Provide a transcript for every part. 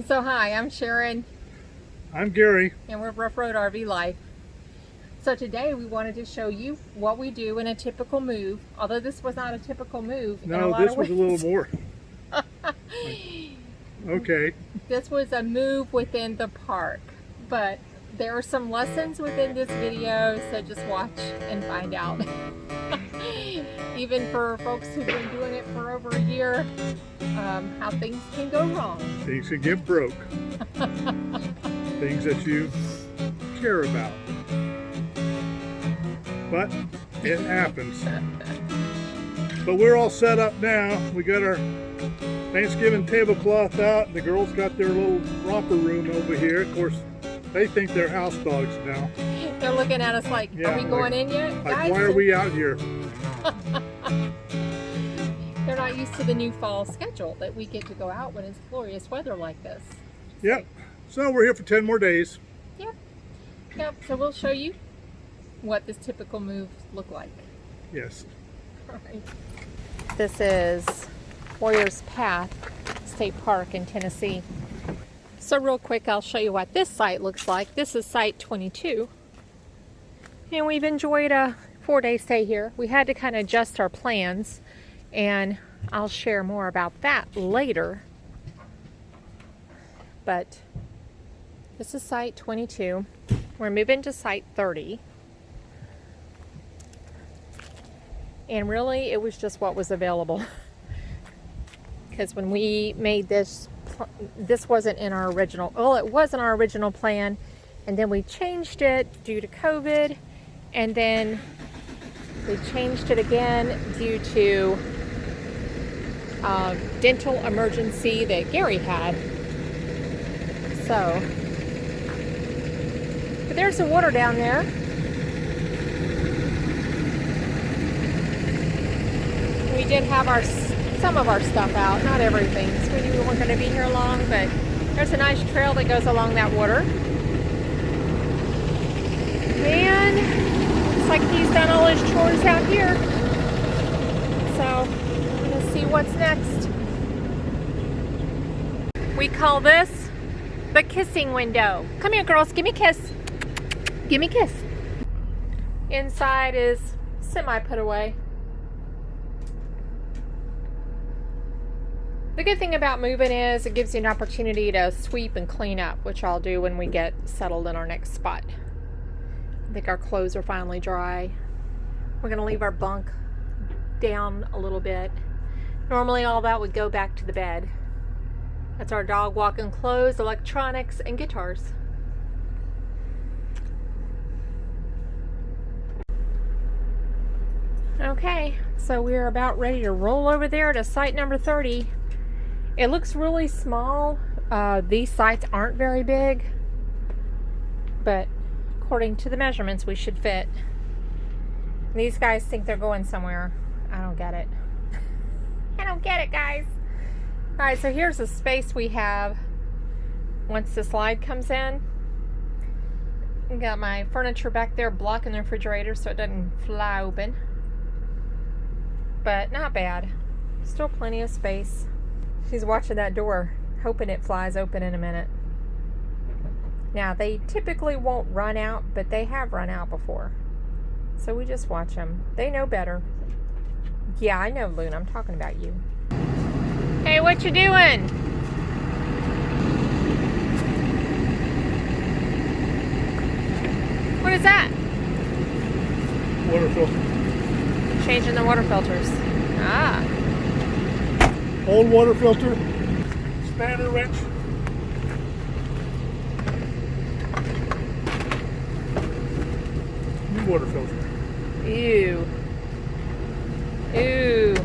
So hi, I'm Sharon. I'm Gary. And we're Rough Road RV Life. So today we wanted to show you what we do in a typical move, although this was not a typical move in a lot this of was ways. a little more. Okay. This was a move within the park, but there are some lessons within this video, so just watch and find out. Even for folks who've been doing it for over a year, how things can go wrong. Things can get broke. Things that you care about. But it happens. But we're all set up now. We got our Thanksgiving tablecloth out. The girls got their little romper room over here. Of course, they think they're house dogs now. They're looking at us like, are we going in yet? Like, guys? why are we out here? They're not used to the new fall schedule that we get to go out when it's glorious weather like this. Yep. So we're here for 10 more days. Yep. So we'll show you what this typical move look like. Yes. All right. This is Warriors Path State Park in Tennessee. So real quick, I'll show you what this site looks like. This is site 22. And we've enjoyed a 4-day stay here. We had to kind of adjust our plans, and I'll share more about that later. But this is site 22. We're moving to site 30. And really, it was just what was available. Because when we made this wasn't in our original, well, it was in our original plan, and then we changed it due to COVID, and then we changed it again due to dental emergency that Gary had. So, but there's the water down there. We did have some of our stuff out, not everything. Sweetie, we weren't going to be here long, but there's a nice trail that goes along that water. And looks like he's done all his chores out here. So I'm going to see what's next. We call this the kissing window. Come here, girls. Give me a kiss. Give me a kiss. Inside is semi put away. The good thing about moving is it gives you an opportunity to sweep and clean up, which I'll do when we get settled in our next spot. I think our clothes are finally dry. We're going to leave our bunk down a little bit. Normally all that would go back to the bed. That's our dog walking clothes, electronics, and guitars. Okay, so we're about ready to roll over there to site number 30. It looks really small. These sites aren't very big, but according to the measurements, we should fit. These guys think they're going somewhere. I don't get it. I don't get it, guys. All right, so here's the space we have once the slide comes in. I got my furniture back there blocking the refrigerator so it doesn't fly open. But not bad. Still plenty of space. She's watching that door, hoping it flies open in a minute. Now, they typically won't run out, but they have run out before. So we just watch them. They know better. Yeah, I know, Luna. I'm talking about you. Hey, what you doing? What is that? Water filter. Changing the water filters. Ah. Old water filter. Spanner wrench. New water filter. Ew. Ew.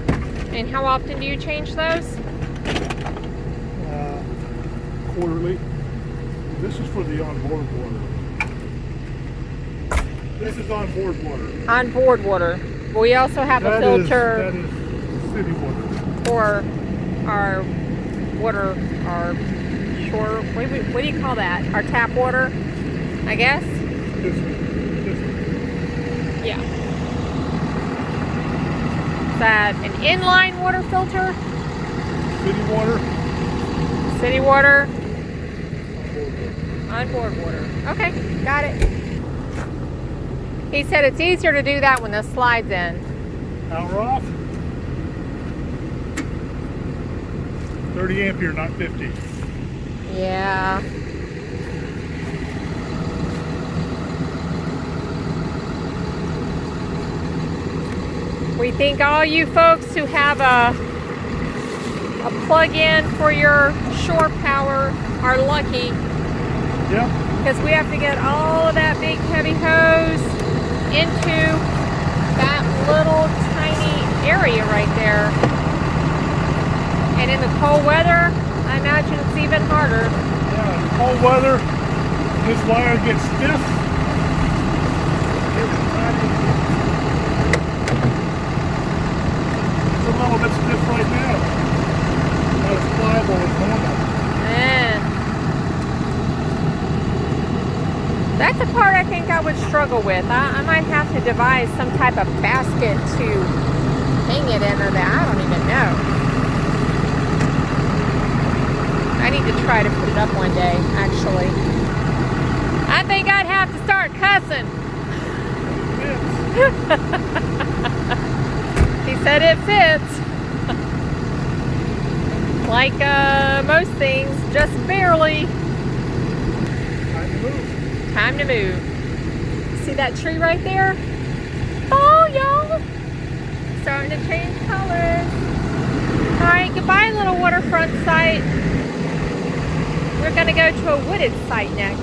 And how often do you change those? Quarterly. This is for the onboard water. This is onboard water. Onboard water. We also have a filter that is city water. for our water, our shore, what do you call that? Our tap water, I guess? This one. Yeah. Is that an inline water filter? City water. City water. On board water. Okay, got it. He said it's easier to do that when the slide's in. Power off. 30 ampere, not 50. Yeah. We think all you folks who have a plug-in for your shore power are lucky. Yep. Because we have to get all of that big heavy hose into that little tiny area right there. And in the cold weather, I imagine it's even harder. Yeah, in cold weather, this wire gets stiff. It's a little bit stiff right now. Not as pliable as normal. That's a part I think I would struggle with. I might have to devise some type of basket to hang it in or that. I don't even know. I need to try to put it up one day, actually. I think I'd have to start cussing. He said it fits. Like most things, just barely. Time to move. Time to move. See that tree right there? Oh, y'all. Starting to change colors. All right, goodbye, little waterfront site. We're going to go to a wooded site next.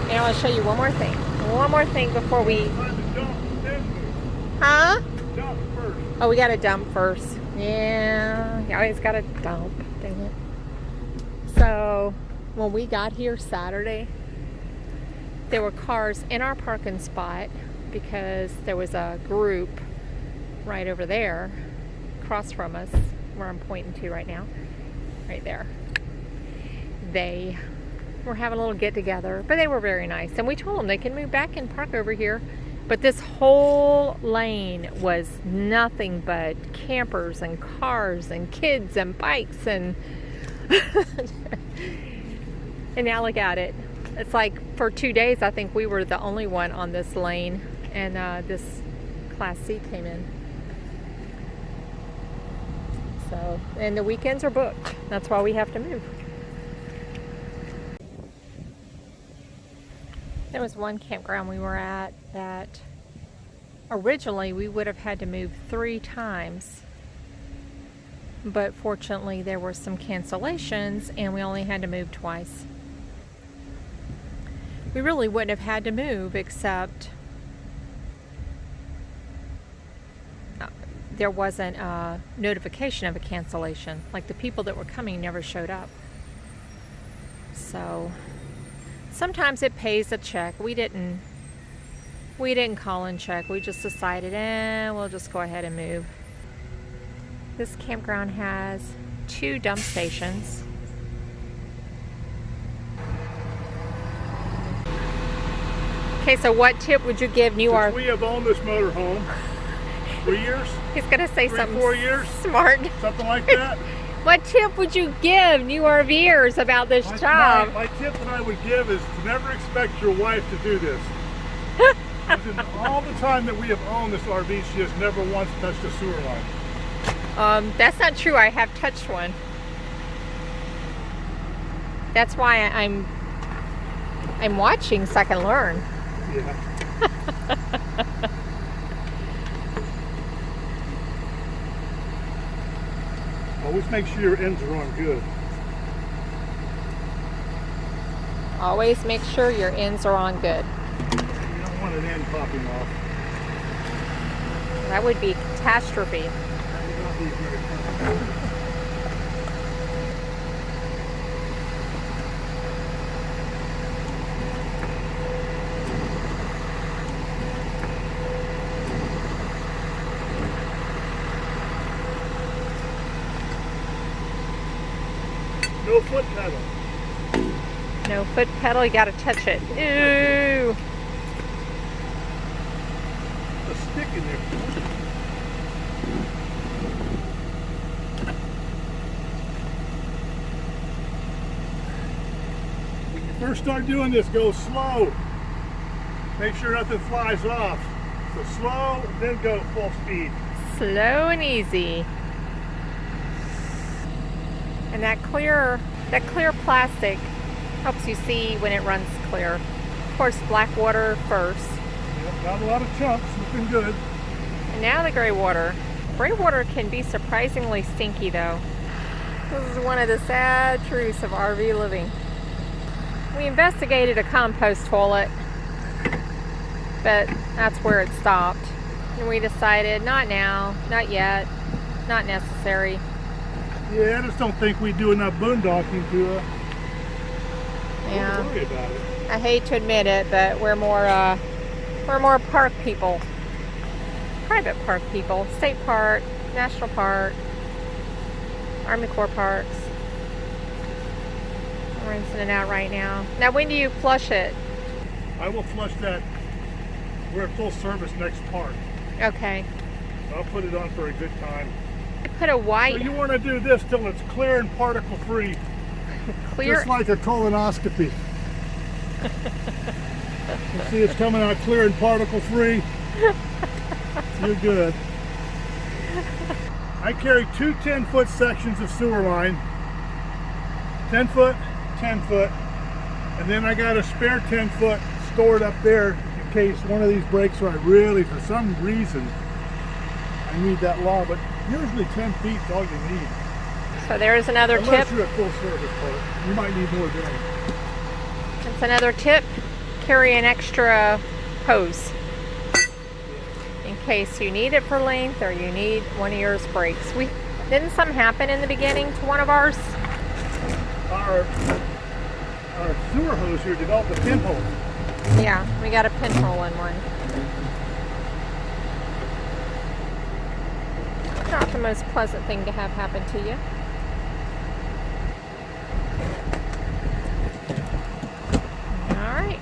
And I want to show you one more thing. One more thing before we... Time to dump, then move. Huh? Dump first. Oh, we got to dump first. Yeah, you always got to dump. Dang it. So, when we got here Saturday, there were cars in our parking spot because there was a group right over there, across from us, where I'm pointing to right now. Right there. They were having a little get together, but they were very nice. And we told them they can move back and park over here. But this whole lane was nothing but campers and cars and kids and bikes and and now look at it. It's like for 2 days I think we were the only one on this lane, and this Class C came in. So, and the weekends are booked. That's why we have to move. There was one campground we were at that originally we would have had to move 3 times, but fortunately there were some cancellations and we only had to move twice. We really wouldn't have had to move except there wasn't a notification of a cancellation. Like the people that were coming never showed up. So sometimes it pays a check. We didn't call and check. We just decided, we'll just go ahead and move. This campground has 2 dump stations. Okay, so what tip would you give new RV? We have owned this motorhome 3 years. He's gonna say 3, something 4 years, smart. something like that. What tip would you give new RVers about this job? My tip that I would give is to never expect your wife to do this. In all the time that we have owned this RV, she has never once touched a sewer line. That's not true. I have touched one. That's why I'm watching so I can learn. Yeah. Always make sure your ends are on good. Always make sure your ends are on good. You don't want an end popping off. That would be catastrophe. That would not be very fun. No foot pedal. No foot pedal, you gotta touch it. Ooh. A stick in there. first start doing this, go slow. Make sure nothing flies off. So slow, then go full speed. Slow and easy. And that clear plastic helps you see when it runs clear. Of course, black water first. Yep, got a lot of chunks, looking good. And now the gray water. Gray water can be surprisingly stinky though. This is one of the sad truths of RV living. We investigated a compost toilet, but that's where it stopped. And we decided, not now, not yet, not necessary. Yeah, I just don't think we do enough boondocking to Yeah. worry about it. I hate to admit it, but we're more park people. Private park people. State park, national park, Army Corps parks. I'm rinsing it out right now. Now, when do you flush it? I will flush that. We're at full service next park. Okay. I'll put it on for a good time. Put a white So you want to do this till it's clear and particle free. clear. Just like a colonoscopy. You see it's coming out clear and particle free. You're good. I carry two 10-foot sections of sewer line. 10 foot, 10 foot. And then I got a spare 10 foot stored up there in case one of these breaks or I really, for some reason, I need that long. But usually 10 feet is all you need. So there's another Unless tip. you're at full service park. You might need more than that. That's another tip. Carry an extra hose in case you need it for length or you need one of yours breaks. Didn't something happen in the beginning to one of ours? Our sewer hose here developed a pinhole. Yeah, we got a pinhole in one. Not the most pleasant thing to have happen to you. All right.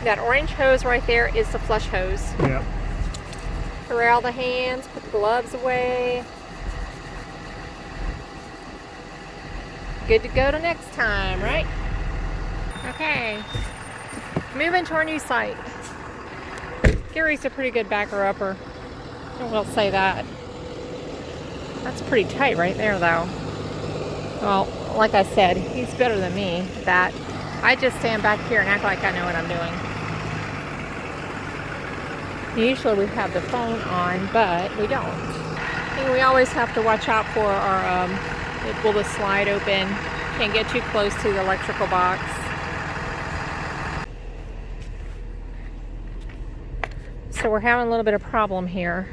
That orange hose right there is the flush hose. Yeah. Corral the hands, put the gloves away. Good to go to next time, right? Okay. Moving to our new site. Gary's a pretty good backer-upper. I will say that. That's pretty tight right there, though. Well, like I said, he's better than me at that. I just stand back here and act like I know what I'm doing. Usually we have the phone on, but we don't. And we always have to watch out for our, will the slide open? Can't get too close to the electrical box. So we're having a little bit of problem here.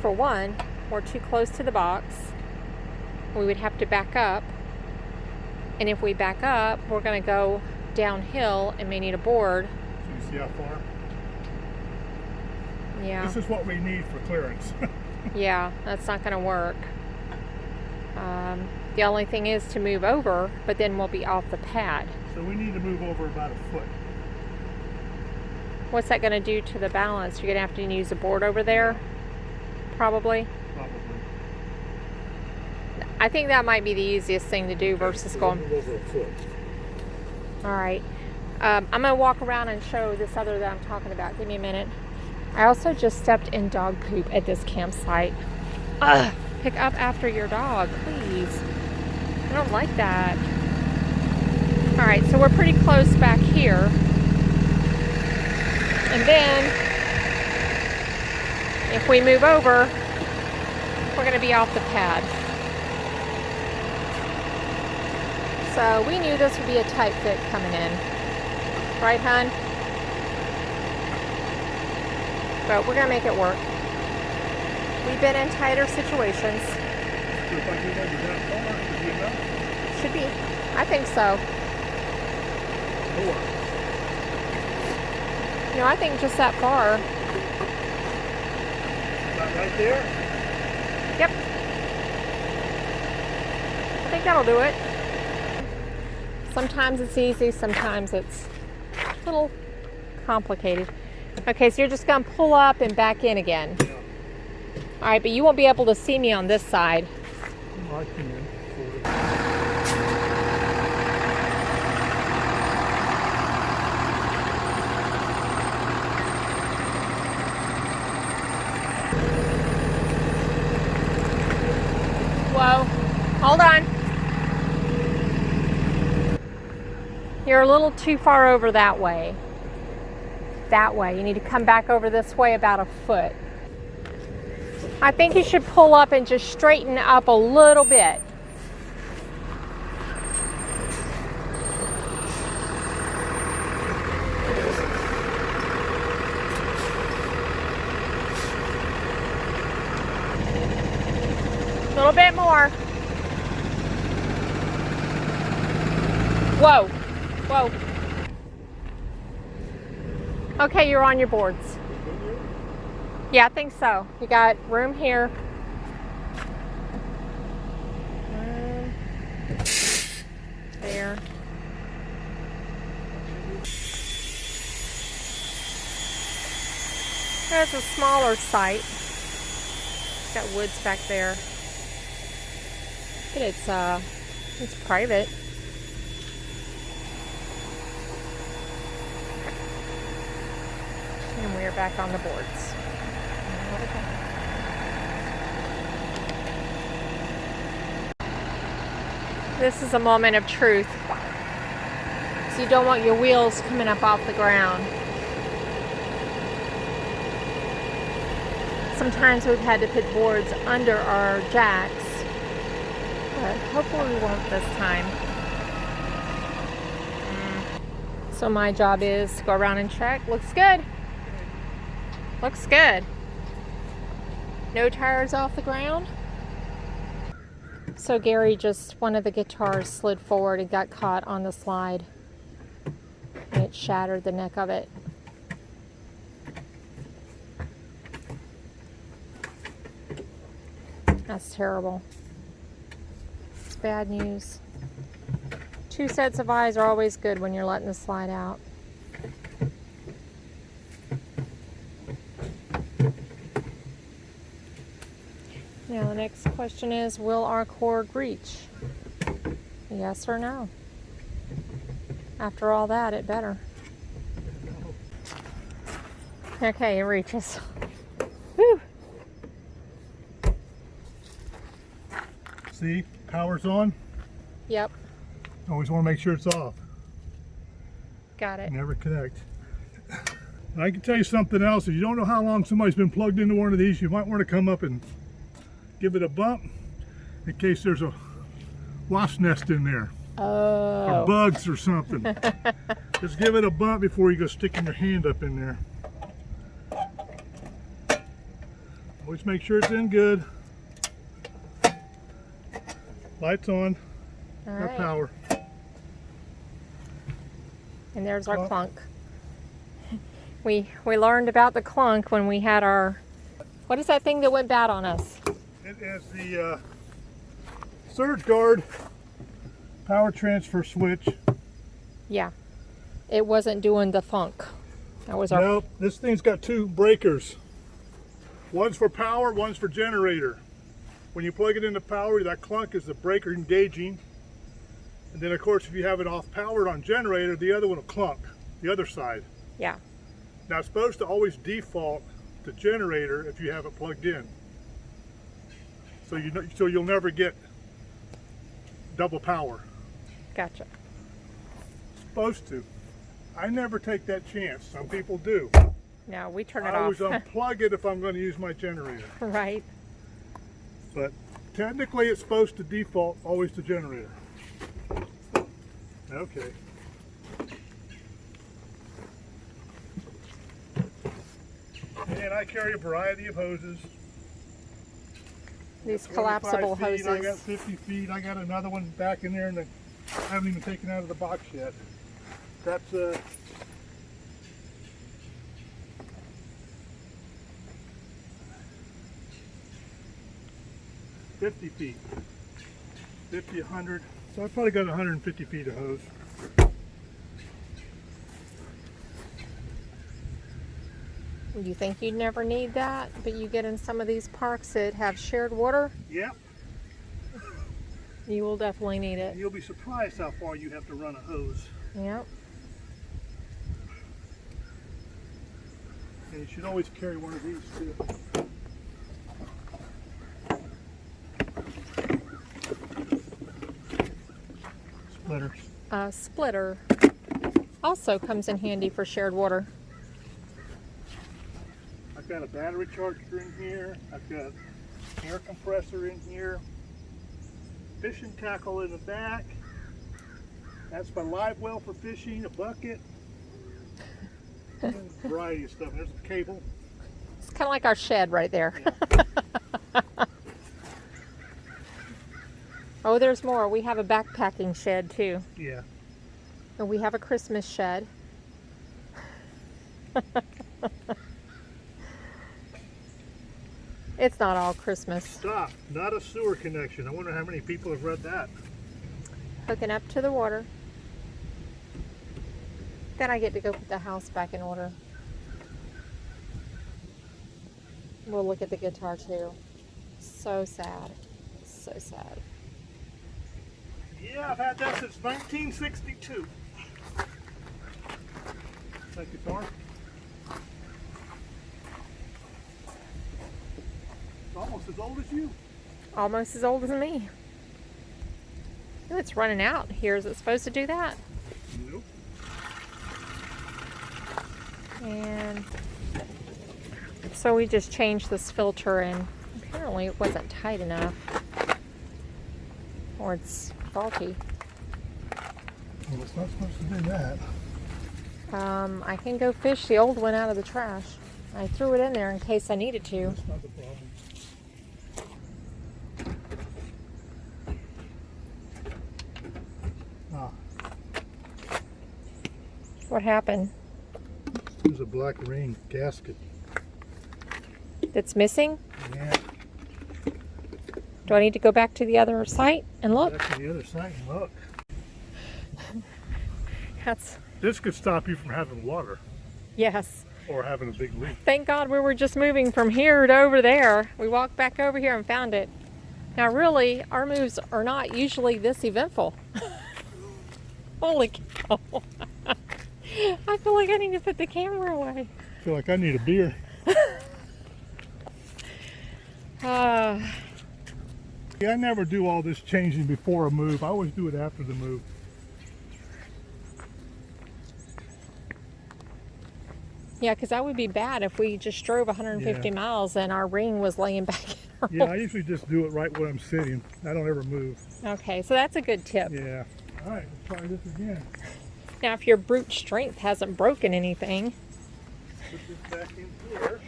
For one, we're too close to the box. We would have to back up. And if we back up, we're going to go downhill and may need a board. So you see how far? Yeah. This is what we need for clearance. Yeah, that's not going to work. The only thing is to move over, but then we'll be off the pad. So we need to move over about a foot. What's that going to do to the balance? You're going to have to use a board over there? Probably. Probably. I think that might be the easiest thing to do versus going. Move over a foot. All right. I'm going to walk around and show this other that I'm talking about. Give me a minute. I also just stepped in dog poop at this campsite. Ugh. Pick up after your dog, please. I don't like that. All right, so we're pretty close back here. And then, if we move over, we're going to be off the pad. So we knew this would be a tight fit coming in. Right, hon? But we're going to make it work. We've been in tighter situations. Should be. I think so. No, I think just that far. About right there? Yep. I think that'll do it. Sometimes it's easy, sometimes it's a little complicated. Okay, so you're just going to pull up and back in again. All right, but you won't be able to see me on this side. I can. Whoa, hold on. You're a little too far over that way. That way. You need to come back over this way about a foot. I think you should pull up and just straighten up a little bit. A little bit more. Whoa. Whoa. Okay, you're on your boards. Yeah, I think so. You got room here. There. There's a smaller site. Got woods back there. But it's private. And we're back on the boards. This is a moment of truth. So you don't want your wheels coming up off the ground. Sometimes we've had to put boards under our jacks, but hopefully we won't this time. So my job is to go around and check. Looks good. Looks good. No tires off the ground. So Gary, just one of the guitars slid forward and got caught on the slide. And it shattered the neck of it. That's terrible. It's bad news. 2 sets of eyes are always good when you're letting the slide out. Now the next question is, will our cord reach? Yes or no? After all that, it better. Okay, it reaches. Whew. See, power's on. Yep. Always want to make sure it's off. Got it. Never connect. And I can tell you something else. If you don't know how long somebody's been plugged into one of these, you might want to come up and give it a bump in case there's a wasp nest in there. Oh. Or bugs or something. Just give it a bump before you go sticking your hand up in there. Always make sure it's in good. Lights on. All No right. power. And there's our clunk. We learned about the clunk when we had our, what is that thing that went bad on us? It is the surge guard power transfer switch. Yeah. It wasn't doing the thunk. That was our... Nope, this thing's got 2 breakers. One's for power, one's for generator. When you plug it into power, that clunk is the breaker engaging. And then of course if you have it off powered on generator, the other one will clunk, the other side. Yeah. Now it's supposed to always default to generator if you have it plugged in. So you'll never get double power. Gotcha. Supposed to. I never take that chance. Some people do. No, we turn it I always off. unplug it if I'm going to use my generator. Right. But technically it's supposed to default always to generator. Okay. And I carry a variety of hoses. These collapsible 25 feet, I got hoses. 50 feet. I got another one back in there and I haven't even taken out of the box yet. That's 50 feet. 50, 100. So I probably got 150 feet of hose. You think you'd never need that, but you get in some of these parks that have shared water, Yep. you will definitely need it. And you'll be surprised how far you have to run a hose. Yep. And you should always carry one of these too. Splitters. A splitter also comes in handy for shared water. I've got a battery charger in here. I've got air compressor in here. Fishing tackle in the back. That's my live well for fishing, a bucket. And a variety of stuff. There's a cable. It's kind of like our shed right there. Yeah. Oh, there's more. We have a backpacking shed too. Yeah. And we have a Christmas shed. It's not all Christmas. Stop. Not a sewer connection. I wonder how many people have read that. Hooking up to the water. Then I get to go put the house back in order. We'll look at the guitar too. So sad. So sad. Yeah, I've had that since 1962. That guitar. It's almost as old as you. Almost as old as me. Oh, it's running out here. Is it supposed to do that? Nope. And so we just changed this filter, and apparently it wasn't tight enough. Or it's faulty. Well, it's not supposed to do that. I can go fish the old one out of the trash. I threw it in there in case I needed to. That's not the problem. Ah, What happened? there's a black ring gasket. That's missing? Yeah, Do I need to go back to the other site and look? back to the other side and look. That's, This could stop you from having water yes. or having a big leak. Thank God we were just moving from here to over there. We walked back over here and found it. Now really, our moves are not usually this eventful. Holy cow. I feel like I need to put the camera away. I feel like I need a beer. Yeah, I never do all this changing before a move. I always do it after the move. Yeah, because that would be bad if we just drove 150 Yeah. miles and our ring was laying back in our Yeah, I usually just do it right where I'm sitting. I don't ever move. Okay, so that's a good tip. Yeah. All right, let's try this again. Now, if your brute strength hasn't broken anything, Put this back in here.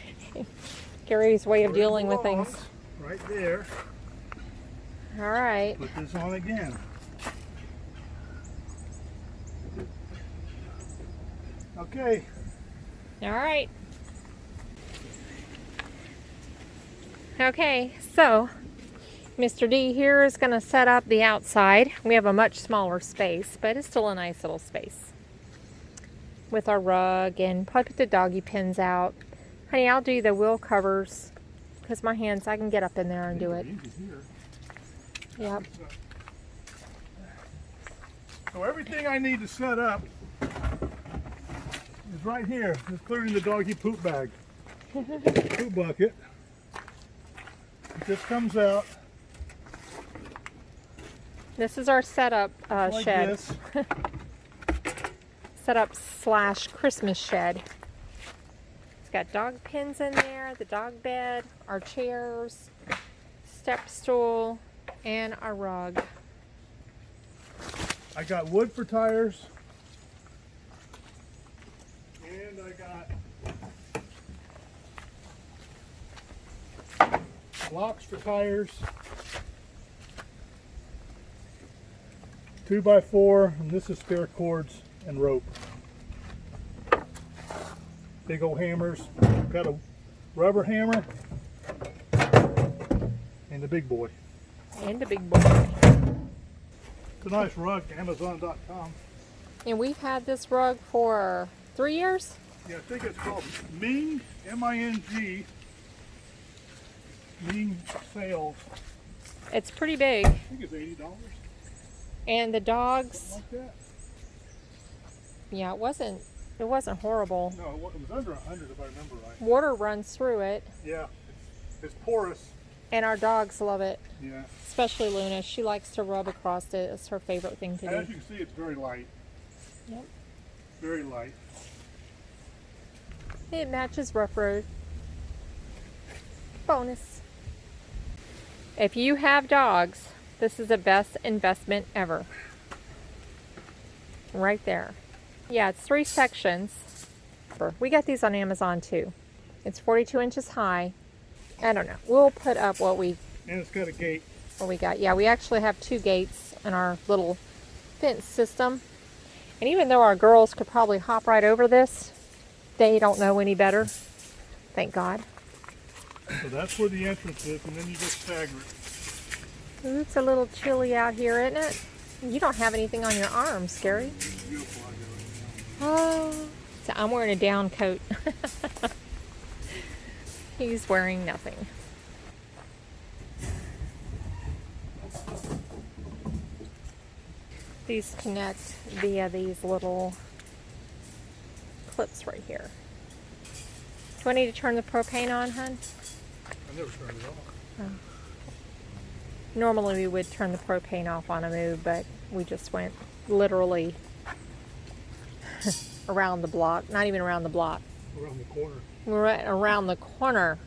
Gary's way of Where it dealing with belongs, things. Right there. All right. Put this on again. Okay. All right. Okay, so Mr. D here is going to set up the outside. We have a much smaller space, but it's still a nice little space. With our rug, and probably put the doggy pins out. Honey, I'll do the wheel covers because my hands, I can get up in there and do it. Yep. So everything I need to set up is right here, including the doggy poop bag. Poop bucket. It just comes out This is our setup like shed. this. Setup / Christmas shed. It's got dog pins in there, the dog bed, our chairs, step stool, and our rug. I got wood for tires. And I got blocks for tires. 2x4, and this is spare cords and rope. Big old hammers. Got a rubber hammer and the big boy. And a big boy. It's a nice rug, Amazon.com. And we've had this rug for 3 years. Yeah, I think it's called Ming, M-I-N-G, Ming Sales. It's pretty big. I think it's $80. And the dogs, Something like that. yeah, it wasn't horrible. No, it was under 100 if I remember right. Water runs through it. Yeah, it's porous. And our dogs love it. Yeah. Especially Luna. She likes to rub across it. It's her favorite thing to do. As you can see, it's very light. Yep. Very light. It matches Rough Road. Bonus. If you have dogs, this is the best investment ever. Right there. Yeah, it's 3 sections. We got these on Amazon too. It's 42 inches high. I don't know. We'll put up what we got a gate. What we got. Yeah, we actually have 2 gates in our little fence system. And even though our girls could probably hop right over this, they don't know any better. Thank God. So that's where the entrance is, and then you just stagger it. Ooh, it's a little chilly out here, isn't it? You don't have anything on your arms, Gary. Oh, so I'm wearing a down coat. He's wearing nothing. These connect via these little clips right here. Do I need to turn the propane on, hun? I never turned it off. Oh. Normally we would turn the propane off on a move, but we just went literally around the block. Not even around the block. Around the corner. We're right around the corner.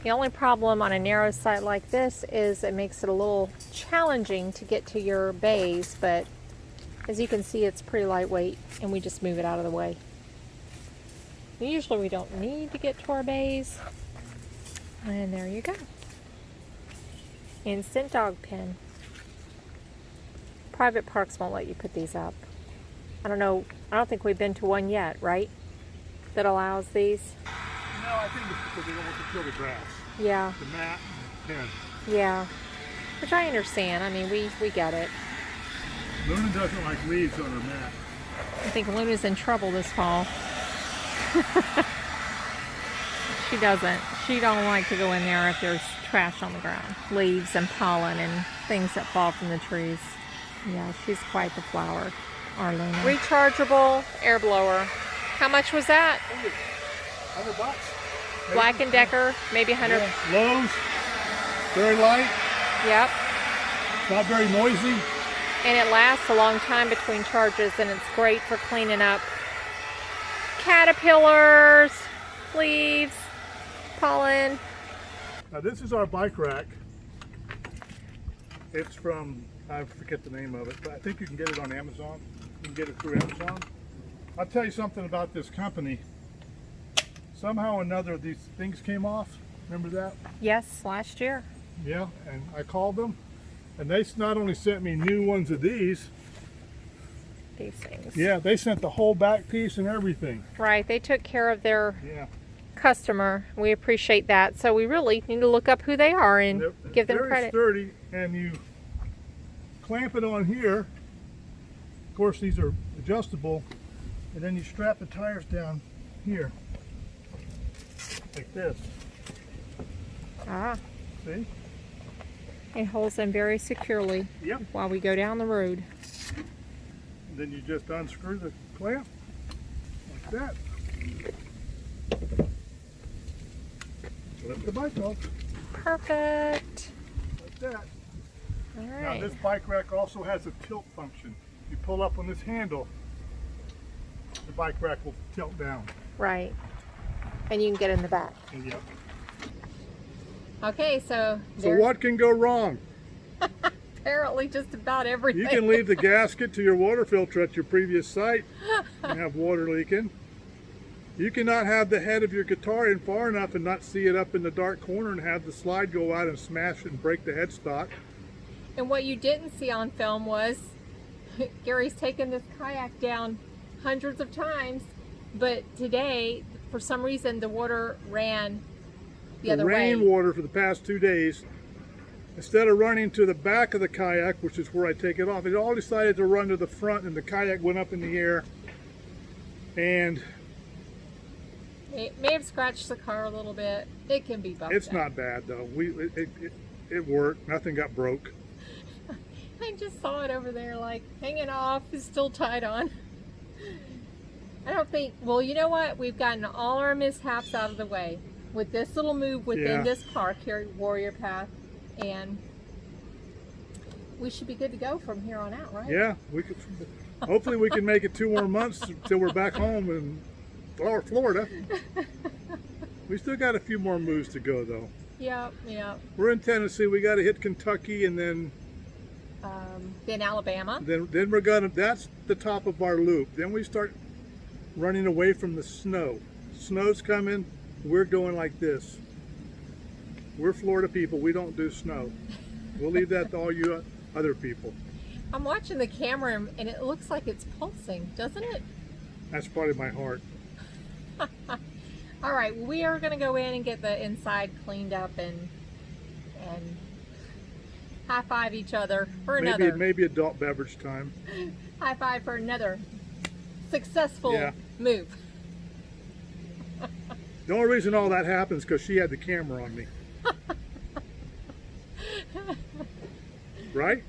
The only problem on a narrow site like this is it makes it a little challenging to get to your bays, but as you can see, it's pretty lightweight, and we just move it out of the way. Usually we don't need to get to our bays. And there you go. Instant dog pen. Private parks won't let you put these up. I don't know. I don't think we've been to one yet, right? That allows these. No, I think it's because they don't want to kill the grass. Yeah. The mat and the pen. Yeah. Which I understand. I mean, we get it. Luna doesn't like leaves on her mat. I think Luna's in trouble this fall. She doesn't. She don't like to go in there if there's trash on the ground. Leaves and pollen and things that fall from the trees. Yeah, she's quite the flower, our Luna. Rechargeable air blower. How much was that? $100. Black & Decker, maybe 100. Yeah. Lowe's, very light. Yep. Not very noisy. And it lasts a long time between charges, and it's great for cleaning up caterpillars, leaves, pollen. Now this is our bike rack. It's from, I forget the name of it, but I think you can get it on Amazon. You can get it through Amazon. I'll tell you something about this company. Somehow or another these things came off. Remember that? Yes, last year. Yeah, and I called them, and they not only sent me new ones of these Things. Yeah, they sent the whole back piece and everything. Right, they took care of their Yeah. customer. We appreciate that. So we really need to look up who they are and give them very credit. Sturdy, and you clamp it on here. Of course, these are adjustable, and then you strap the tires down here, like this. Ah, See? it holds them very securely Yep. while we go down the road. And then you just unscrew the clamp, like that. Lift the bike off, Perfect. like that. All Now right. this bike rack also has a tilt function. You pull up on this handle, the bike rack will tilt down. Right. And you can get in the back. And yep. Okay, so So what can go wrong? apparently just about everything. You can leave the gasket to your water filter at your previous site and have water leaking. You cannot have the head of your guitar in far enough and not see it up in the dark corner and have the slide go out and smash and break the headstock. And what you didn't see on film was Gary's taken this kayak down hundreds of times, but today, for some reason, the water ran the other way. Rainwater for the past 2 days, instead of running to the back of the kayak, which is where I take it off, it all decided to run to the front, and the kayak went up in the air. And It may have scratched the car a little bit. It can be bumped It's up. not bad though. It worked. Nothing got broke. I just saw it over there, like hanging off, is still tied on. I don't think. Well, you know what? We've gotten all our mishaps out of the way with this little move within this park here at Warrior Path, and we should be good to go from here on out, right? Yeah, we could. Hopefully, we can make it 2 more months until we're back home in Florida. We still got a few more moves to go, though. Yep, yep. We're in Tennessee. We got to hit Kentucky, and then Alabama. Then we're gonna. That's the top of our loop. Then we start running away from the snow. Snow's coming. We're going like this. We're Florida people. We don't do snow. We'll leave that to all you other people. I'm watching the camera and it looks like it's pulsing, doesn't it? That's probably my heart. All right, we are going to go in and get the inside cleaned up and high five each other for another. Maybe adult beverage time. High five for another successful move. The only reason all that happens is because she had the camera on me. Right?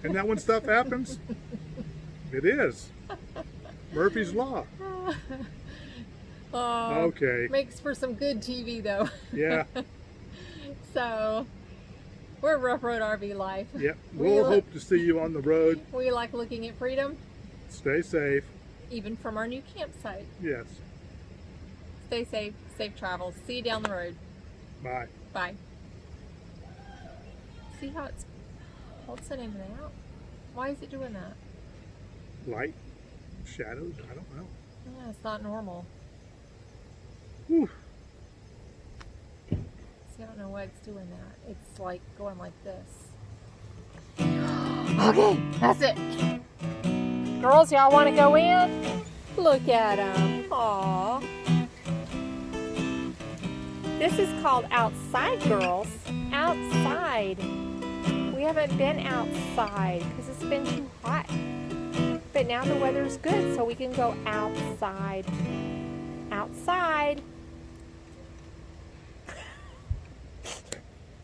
And that when stuff happens? It is. Murphy's Law. Okay. Makes for some good TV though. Yeah. So, we're Rough Road RV Life. Yep. We'll hope to see you on the road. We like looking at freedom. Stay safe. Even from our new campsite. Yes. Stay safe. Safe travels. See you down the road. Bye. Bye. See how it's pulsing in and out? Why is it doing that? Light? Shadows? I don't know. Yeah, it's not normal. Whew. See, I don't know why it's doing that. It's like going like this. Okay, that's it. Girls, y'all want to go in? Look at them. Aww. This is called outside, girls. Outside. We haven't been outside because it's been too hot. But now the weather's good, so we can go outside. Outside.